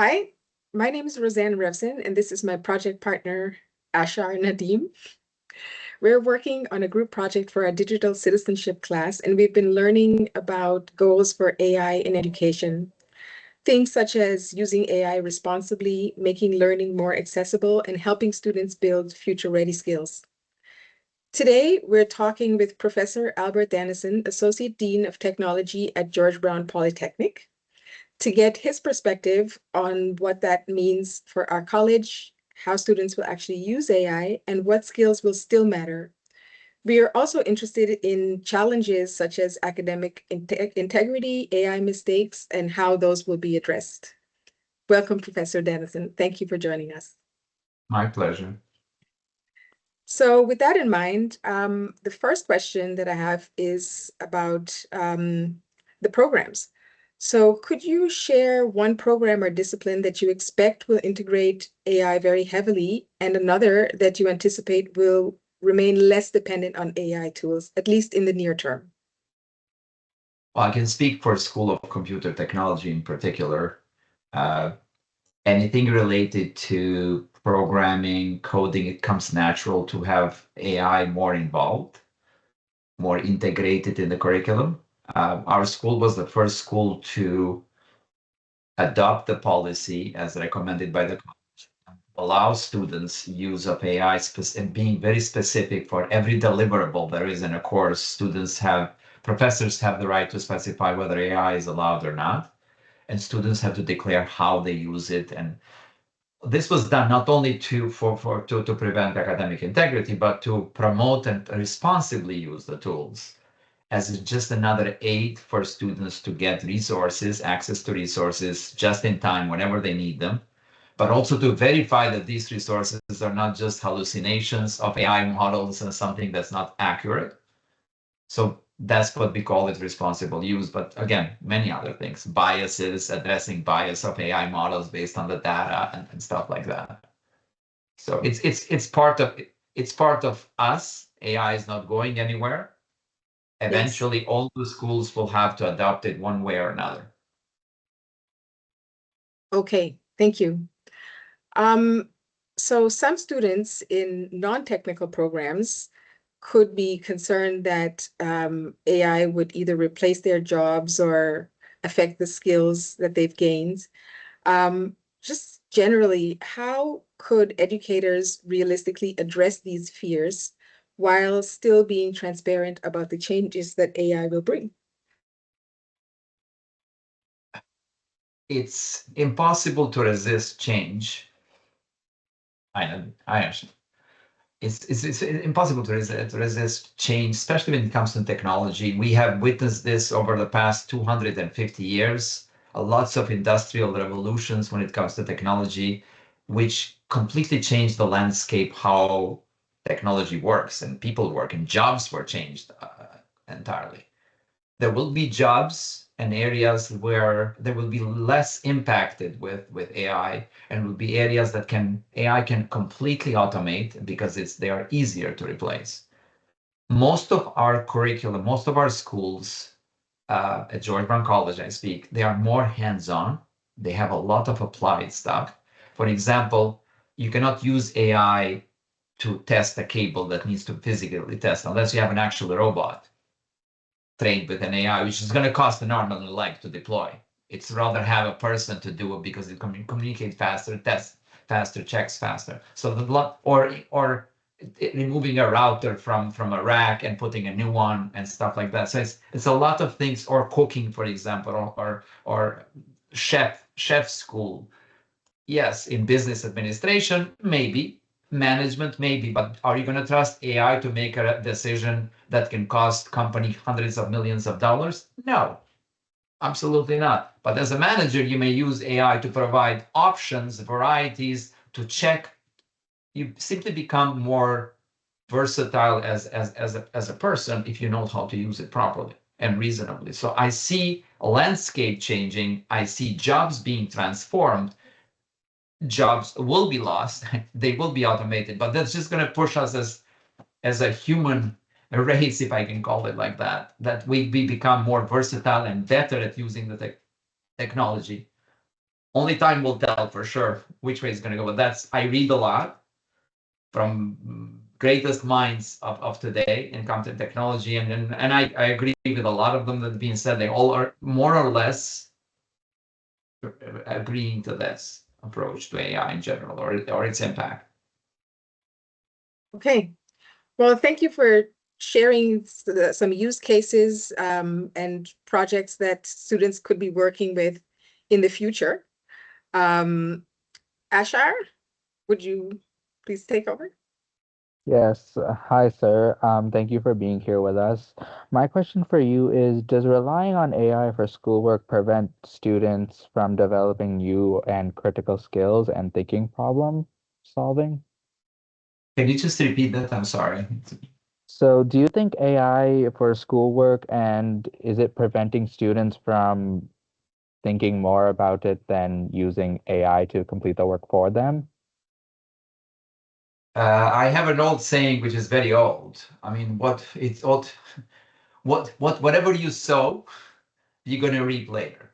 Hi, my name is Roseanne Revzen, and this is my project partner, Ashar Nadeem. We're working on a group project for our digital citizenship class, and we've been learning about goals for AI in education. Things such as using AI responsibly, making learning more accessible, and helping students build future-ready skills. Today, we're talking with Professor Albert Danison, Associate Dean of Technology at George Brown Polytechnic, to get his perspective on what that means for our college, how students will actually use AI, and what skills will still matter. We are also interested in challenges such as academic integrity, AI mistakes, and how those will be addressed. Welcome, Professor Danison. Thank you for joining us. My pleasure. So with that in mind, the first question that I have is about the programs. So could you share one program or discipline that you expect will integrate AI very heavily and another that you anticipate will remain less dependent on AI tools, at least in the near term? Well, I can speak for School of Computer Technology in particular. Uh, Anything related to programming, coding, it comes natural to have AI more involved, more integrated in the curriculum. Our school was the first school to adopt the policy as recommended by the college, allow students use of AI and being very specific for every deliverable there is in a course. Professors have the right to specify whether AI is allowed or not, and students have to declare how they use it. And this was done not only to prevent academic integrity, but to promote and responsibly use the tools as just another aid for students to get resources, access to resources just in time whenever they need them, but also to verify that these resources are not just hallucinations of AI models and something that's not accurate. So that's what we call it, responsible use. But again, many other things, biases, addressing bias of AI models based on the data and stuff like that. So it's part of us. AI is not going anywhere. Yes. Eventually, all the schools will have to adopt it one way or another. Okay, thank you. Um, so some students in non-technical programs could be concerned that AI would either replace their jobs or affect the skills that they've gained. Just generally, how could educators realistically address these fears while still being transparent about the changes that AI will bring? It's impossible to resist change. I know, I understand. It's impossible to resist change, especially when it comes to technology. We have witnessed this over the past 250 years, lots of industrial revolutions when it comes to technology, which completely changed the landscape, how technology works and people work, and jobs were changed entirely. There will be jobs and areas where there will be less impacted with AI, and will be areas that AI can completely automate because they are easier to replace. Most of our curriculum, most of our schools at George Brown College, I speak, they are more hands-on. They have a lot of applied stuff. For example, you cannot use AI to test a cable that needs to physically test unless you have an actual robot trained with an AI, which is going to cost an arm and a leg to deploy. It's rather have a person to do it because it can communicate faster, test faster, checks faster. So or removing a router from a rack and putting a new one and stuff like that. So it's a lot of things. Or cooking, for example, or chef school. Yes, in business administration, maybe. Management, maybe. But are you going to trust AI to make a decision that can cost company hundreds of millions of dollars? No, absolutely not. But as a manager, you may use AI to provide options, varieties, to check. You simply become more versatile as a person if you know how to use it properly and reasonably. So I see a landscape changing. I see jobs being transformed. Jobs will be lost, they will be automated, but that's just going to push us as a human race, if I can call it like that, that we become more versatile and better at using the technology. Only time will tell for sure which way it's going to go. But I read a lot from greatest minds of today in content technology, and I agree with a lot of them that being said. They all are more or less agreeing to this approach to AI in general, or its impact. Okay. Well, thank you for sharing some use cases and projects that students could be working with in the future. Ashar, would you please take over? Yes. Hi, sir. Thank you for being here with us. My question for you is, does relying on AI for schoolwork prevent students from developing new and critical skills and thinking problem solving? Can you just repeat that? I'm sorry. So, do you think AI for schoolwork, and is it preventing students from thinking more about it than using AI to complete the work for them? I have an old saying, which is very old. I mean, whatever you sow, you're going to reap later.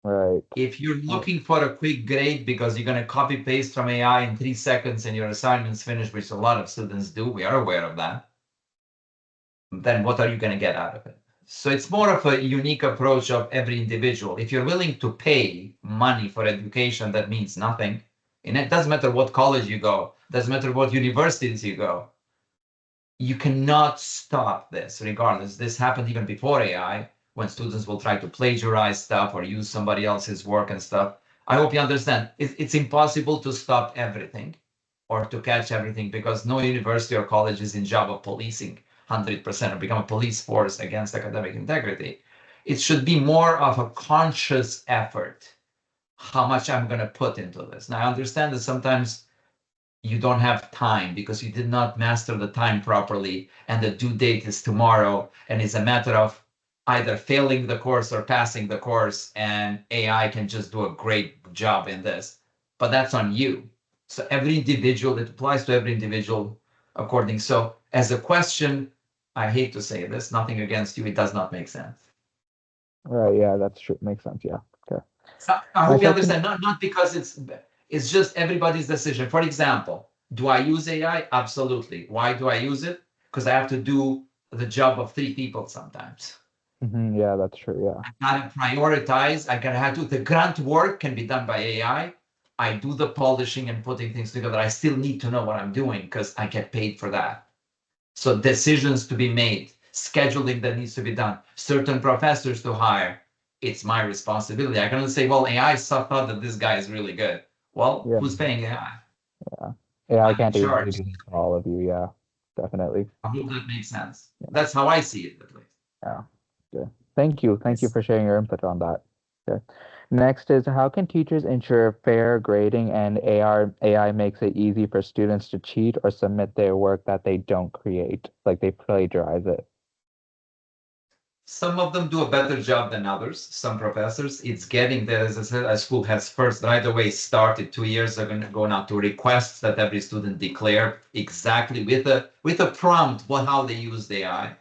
Right. If you're looking for a quick grade because you're going to copy paste from AI in 3 seconds and your assignment's finished, which a lot of students do, we are aware of that, then what are you going to get out of it? So it's more of a unique approach of every individual. If you're willing to pay money for education, that means nothing. And it doesn't matter what college you go, doesn't matter what universities you go. You cannot stop this regardless. This happened even before AI, when students will try to plagiarize stuff or use somebody else's work and stuff. I hope you understand. It's impossible to stop everything or to catch everything, because no university or college is in job of policing 100% or become a police force against academic integrity. It should be more of a conscious effort, how much I'm going to put into this. Now, I understand that sometimes you don't have time because you did not master the time properly, and the due date is tomorrow, and it's a matter of either failing the course or passing the course, and AI can just do a great job in this. But that's on you. So every individual, it applies to every individual according. So as a question, I hate to say this, nothing against you, it does not make sense. Right. Yeah, that's true. Makes sense. Yeah. Okay. So I My hope you second, understand, not because it's just everybody's decision. For example, do I use AI? Absolutely. Why do I use it? Because I have to do the job of 3 people sometimes. yeah, that's true. Yeah. I gotta prioritize. I gotta have to. The grunt work can be done by AI. I do the polishing and putting things together. I still need to know what I'm doing because I get paid for that. So decisions to be made, scheduling that needs to be done, certain professors to hire. It's my responsibility. I can say, well, AI thought that this guy is really good. Well, Yeah. who's paying AI? Yeah. Yeah, I I'm in can't really charge. do this for all of you. Yeah, definitely. I hope that makes sense. Yeah. That's how I see it, at least. Yeah. Good. Thank you. Thank you Yes. for sharing your input on that. Okay. Next is, how can teachers ensure fair grading and AI makes it easy for students to cheat or submit their work that they don't create, like they plagiarize it? Some of them do a better job than others. Some professors, it's getting there. As I said, a school has first right away started 2 years ago now to request that every student declare exactly with a prompt how they use the AI.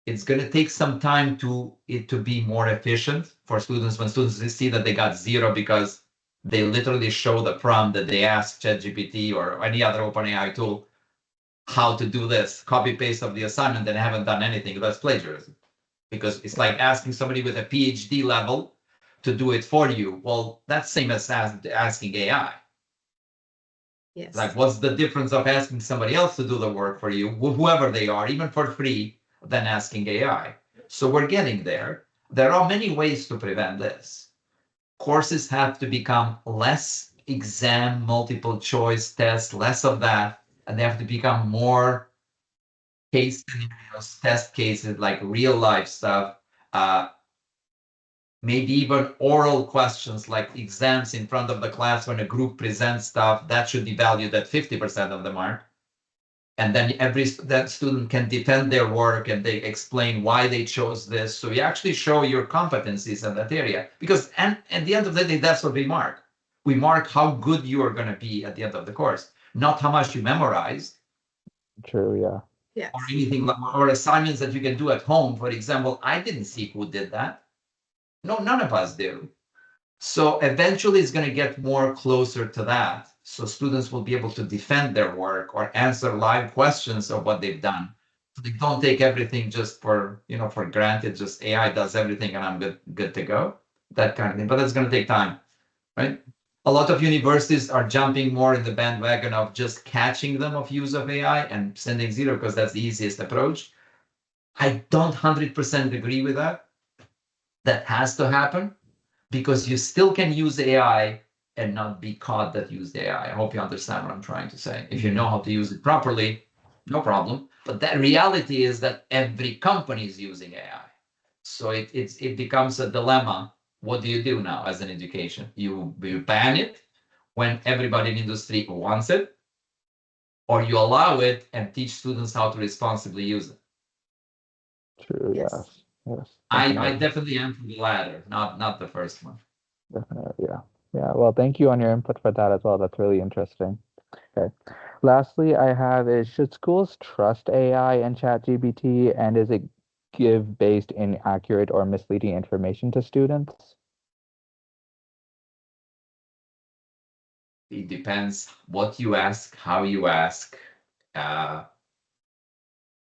It's going to take some time to it to be more efficient for students. When students see that they got 0 because they literally show the prompt that they asked ChatGPT or any other OpenAI tool how to do this, copy paste of the assignment, and haven't done anything. That's plagiarism, because it's like asking somebody with a PhD level to do it for you. Well, that's same as asking AI. Like, Yes. what's the difference of asking somebody else to do the work for you, whoever they are, even for free, than asking AI? So we're getting there. There are many ways to prevent this. Courses have to become less exam, multiple choice test, less of that, and they have to become more case scenarios, test cases, like real life stuff. Uh, Maybe even oral questions like exams in front of the class when a group presents stuff, that should be valued at 50% of the mark. And then that student can defend their work and they explain why they chose this. So you actually show your competencies in that area. Because at the end of the day, that's what we mark. We mark how good you are going to be at the end of the course, not how much you memorized True. Yeah. or Yes. anything, or assignments that you can do at home. For example, I didn't see who did that. No, none of us do. So eventually it's going to get more closer to that. So students will be able to defend their work or answer live questions of what they've done. So they don't take everything just for, for granted, just AI does everything and I'm good to go. That kind of thing. But that's going to take time, right? A lot of universities are jumping more in the bandwagon of just catching them of use of AI and sending zero because that's the easiest approach. I don't 100% agree with that. That has to happen because you still can use AI and not be caught that used AI. I hope you understand what I'm trying to say. If you know how to use it properly, no problem. But that reality is that every company is using AI. So it becomes a dilemma. What do you do now as an education? You ban it when everybody in industry wants it, or you allow it and teach students how to responsibly use it. True. Yes. Yes. I Definitely. definitely am for the latter, not the first one. Definitely. Yeah. Yeah. Well, thank you on your input for that as well. That's really interesting. Okay. Lastly, I have is should schools trust AI and ChatGPT, and is it give based inaccurate or misleading information to students? It depends what you ask, how you ask. Uh,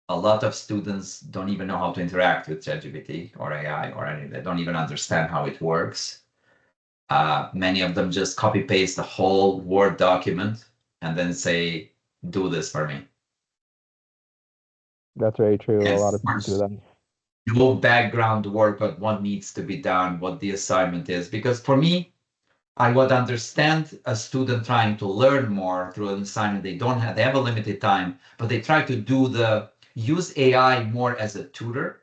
a lot of students don't even know how to interact with ChatGPT or AI or anything. They don't even understand how it works. Many of them just copy paste the whole Word document and then say, do this for me. That's very true. A And lot of people do first, that. no background work on what needs to be done, what the assignment is. Because for me, I would understand a student trying to learn more through an assignment. They have a limited time, but they try to use AI more as a tutor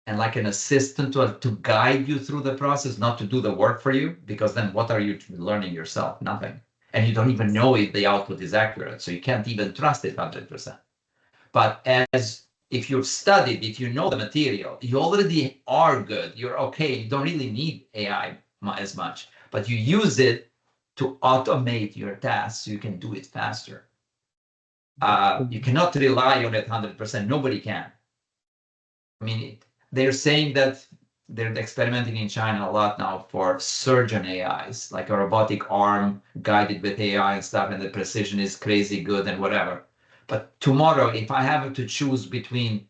and like an assistant to guide you through the process, not to do the work for you, because then what are you learning yourself? Nothing. And you don't even know if the output is accurate. So you can't even trust it 100%. But if you've studied, if you know the material, you already are good. You're okay. You don't really need AI as much, but you use it to automate your tasks so you can do it faster. You cannot rely on it 100%. Nobody can. I mean, they're saying that they're experimenting in China a lot now for surgeon AIs, like a robotic arm guided with AI and stuff, and the precision is crazy good and whatever. But tomorrow, if I have to choose between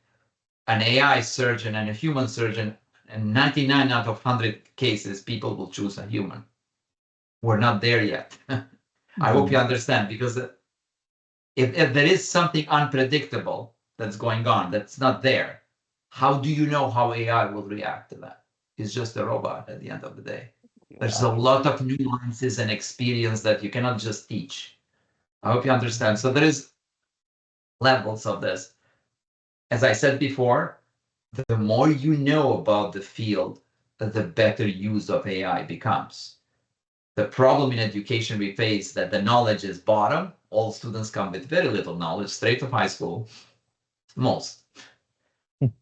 an AI surgeon and a human surgeon, and 99 out of 100 cases, people will choose a human. We're not there yet. I hope you understand, because if there is something unpredictable that's going on, that's not there, how do you know how AI will react to that? It's just a robot at the end of the day. There's a Yeah. lot of nuances and experience that you cannot just teach. I hope you understand. So there is levels of this. As I said before, the more you know about the field, the better use of AI becomes. The problem in education we face that the knowledge is bottom. All students come with very little knowledge straight from high school, most.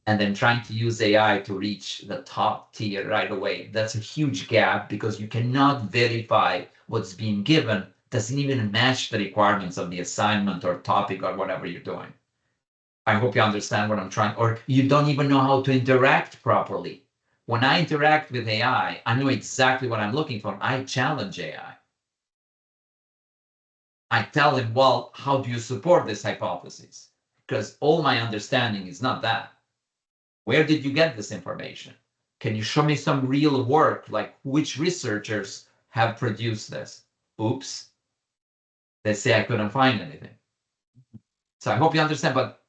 And then trying to use AI to reach the top tier right away. That's a huge gap because you cannot verify what's being given doesn't even match the requirements of the assignment or topic or whatever you're doing. I hope you understand what I'm trying, or you don't even know how to interact properly. When I interact with AI, I know exactly what I'm looking for. I challenge AI. I tell him, well, how do you support this hypothesis? Because all my understanding is not that. Where did you get this information? Can you show me some real work, like which researchers have produced this? Oops. They say I couldn't find anything. So I hope you understand, but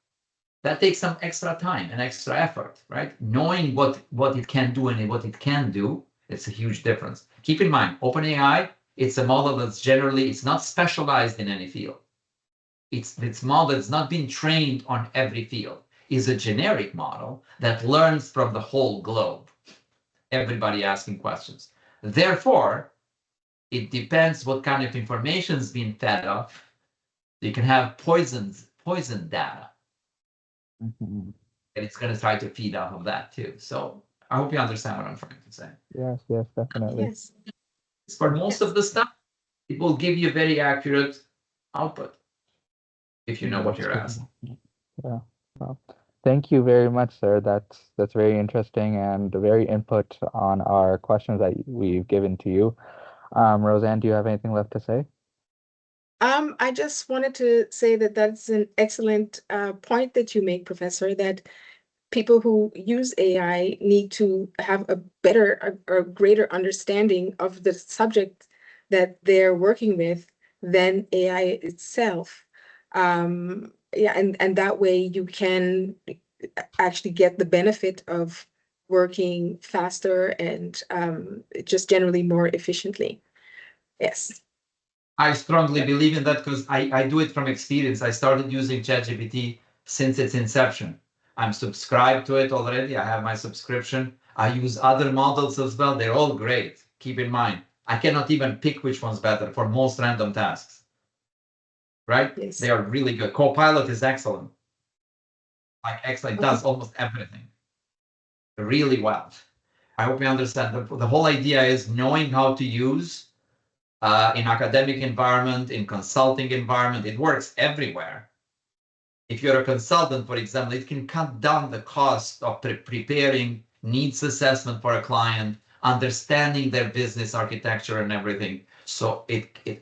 that takes some extra time and extra effort, right? Knowing what it can do and what it can do, it's a huge difference. Keep in mind, OpenAI, it's a model that's generally, it's not specialized in any field. It's model that's not been trained on every field. Is a generic model that learns from the whole globe. Everybody asking questions. Therefore, it depends what kind of information is being fed off. You can have poison data, Mhm. and it's going to try to feed off of that too. So I hope you understand what I'm trying to say. Yes, yes, definitely. Yes. For most of Yes. the stuff, it will give you very accurate output if you know what That's you're true. asking. Yeah. Well, Thank you very much, sir. That's very interesting and very input on our questions that we've given to you. Roseanne, do you have anything left to say? I just wanted to say that that's an excellent point that you make, Professor, that people who use AI need to have a better or greater understanding of the subject that they're working with than AI itself. Yeah, and that way you can actually get the benefit of working faster and just generally more efficiently. Yes. I strongly believe in that because I do it from experience. I started using ChatGPT since its inception. I'm subscribed to it already. I have my subscription. I use other models as well. They're all great. Keep in mind, I cannot even pick which one's better for most random tasks, right? Yes. They are really good. Copilot is excellent. Like excellent, does almost everything really well. I hope you understand. The whole idea is knowing how to use in academic environment, in consulting environment. It works everywhere. If you're a consultant, for example, it can cut down the cost of preparing needs assessment for a client, understanding their business architecture and everything. So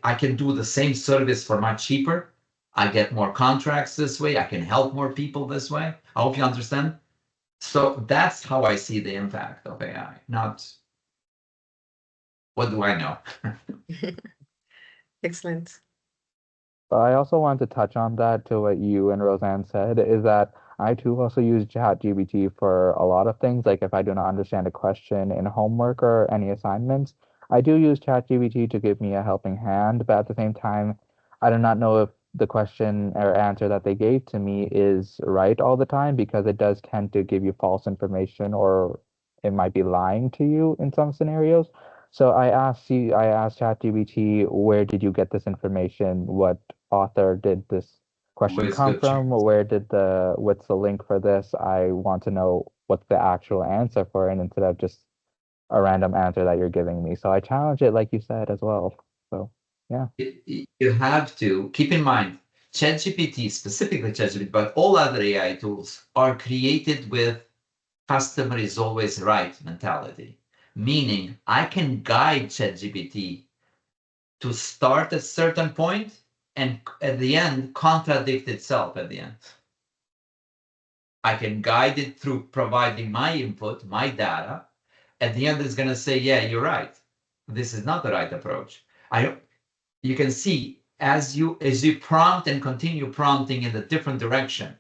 I can do the same service for much cheaper. I get more contracts this way. I can help more people this way. I hope you understand. So that's how I see the impact of AI, not what do I know. Excellent. But I also wanted to touch on that to what you and Roseanne said, is that I too also use ChatGPT for a lot of things. Like if I do not understand a question in homework or any assignments, I do use ChatGPT to give me a helping hand. But at the same time, I do not know if the question or answer that they gave to me is right all the time because it does tend to give you false information or it might be lying to you in some scenarios. So I asked ChatGPT, where did you get this information? What author did this question Always come good from? chance. What's the link for this? I want to know what's the actual answer for it instead of just a random answer that you're giving me. So I challenge it, like you said, as well. So yeah. You have to keep in mind, ChatGPT, specifically ChatGPT, but all other AI tools are created with customer is always right mentality. Meaning I can guide ChatGPT to start at a certain point and at the end contradict itself at the end. I can guide it through providing my input, my data. At the end, it's going to say, yeah, you're right. This is not the right approach. You can see as you prompt and continue prompting in a different direction,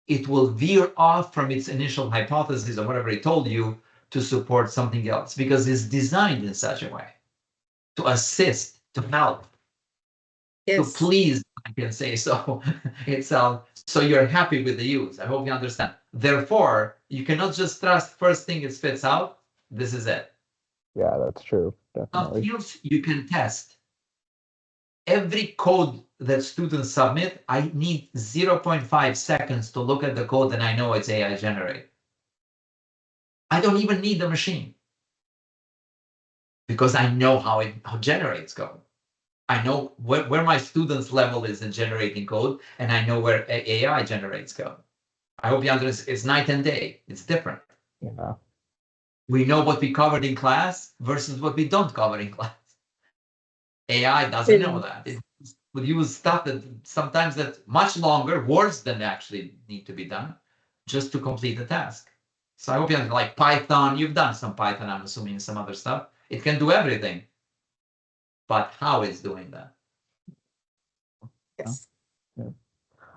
it will veer off from its initial hypothesis or whatever it told you to support something else because it's designed in such a way to assist, to help, to Yes. please, I can say so. It's so you're happy with the use. I hope you understand. Therefore, you cannot just trust first thing it spits out. This is it. Yeah, that's true. Definitely. Until you can test every code that students submit, I need 0.5 seconds to look at the code and I know it's AI generated. I don't even need the machine because I know how it generates code. I know where my students' level is in generating code, and I know where AI generates code. I hope you understand. It's night and day. It's different. Yeah. We know what we covered in class versus what we don't cover in class. AI doesn't know that. It would use stuff that sometimes that's much longer, worse than actually need to be done, just to complete the task. So I hope you understand, like Python, you've done some Python, I'm assuming some other stuff. It can do everything. But how it's doing that? Yes. Yeah. All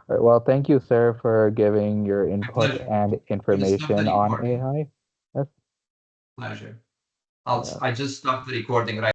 right. Well, thank you, sir, for giving your My input pleasure. and You just stopped the information on recording. AI. Yes. Pleasure. Yeah. I just stopped the recording right